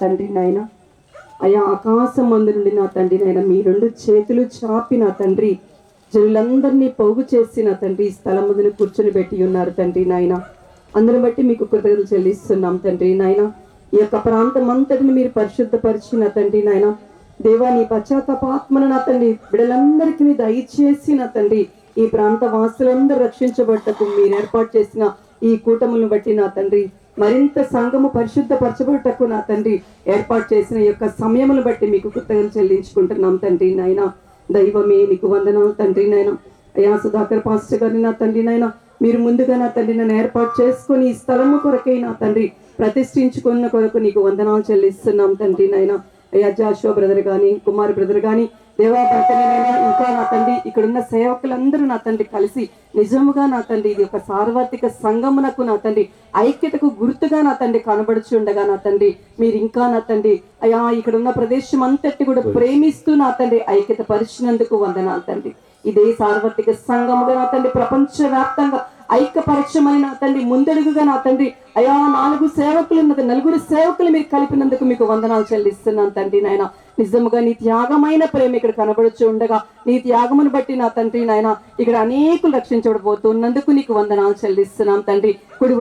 తండ్రి నాయన, అయా ఆకాశం మందు నుండి నా తండ్రి నాయన మీ రెండు చేతులు చాపి నా తండ్రి జనులందరినీ పోగు చేసి నా తండ్రి ఈ స్థలం ముందును కూర్చొని పెట్టి ఉన్నారు తండ్రి నాయన. అందరిని బట్టి మీకు కృతజ్ఞతలు చెల్లిస్తున్నాం తండ్రి నాయన. ఈ యొక్క ప్రాంతం అంతటిని మీరు పరిశుద్ధపరిచిన తండ్రి నాయన. దేవా, నీ పశ్చాత్తాపాత్మను నా తండ్రి బిడ్డలందరికీ మీరు దయచేసి నా తండ్రి ఈ ప్రాంత వాసులందరూ రక్షించబట్టకు మీరు ఏర్పాటు చేసిన ఈ కూటములను బట్టి నా తండ్రి మరింత సంఘము పరిశుద్ధపరచబట్టకు నా తండ్రి ఏర్పాటు చేసిన ఈ యొక్క సమయమును బట్టి మీకు కృతజ్ఞతలు చెల్లించుకుంటున్నాం తండ్రి నాయన. దైవమే నీకు వందనాలు తండ్రి నాయన. అయా సుధాకర్ పాస్టర్ గారిని నా తండ్రి నాయన మీరు ముందుగా నా తండ్రి నన్ను ఏర్పాటు చేసుకొని ఈ స్థలము కొరకై నా తండ్రి ప్రతిష్ఠించుకున్న కొరకు నీకు వందనాలు చెల్లిస్తున్నాం తండ్రి నాయన. అయ్యా జాషువా బ్రదర్ కానీ, కుమార్ బ్రదర్ కానీ, దేవా భర్తనైనా ఇంకా నా తండ్రి ఇక్కడున్న సేవకులందరూ నా తండ్రి కలిసి నిజముగా నా తండ్రి ఇది ఒక సార్వత్రిక సంఘమునకు నా తండ్రి ఐక్యతకు గుర్తుగా నా తండ్రి కనబడుచు ఉండగా నా తండ్రి మీరు ఇంకా నా తండ్రి అయా ఇక్కడ ఉన్న ప్రదేశం అంతటి కూడా ప్రేమిస్తూ నా తండ్రి ఐక్యత పరిచినందుకు వందనాలు తండ్రి. ఇదే సార్వత్రిక సంఘముగా నా తండ్రి ప్రపంచవ్యాప్తంగా ఐక్యపరచమని నా తండ్రి ముందడుగుగా నా తండ్రి అయా 4 సేవకులు ఉన్నది 4 సేవకులు మీరు కలిపినందుకు మీకు వందనాలు చెల్లిస్తున్నాను తండ్రి నాయన. నిజముగా నీ త్యాగమైన ప్రేమ ఇక్కడ కనబడుచు ఉండగా నీ త్యాగమును బట్టి నా తండ్రి నాయన ఇక్కడ అనేకులు రక్షించబడిపోతున్నందుకు నీకు వందనాలు చెల్లిస్తున్నాం తండ్రి. కుడి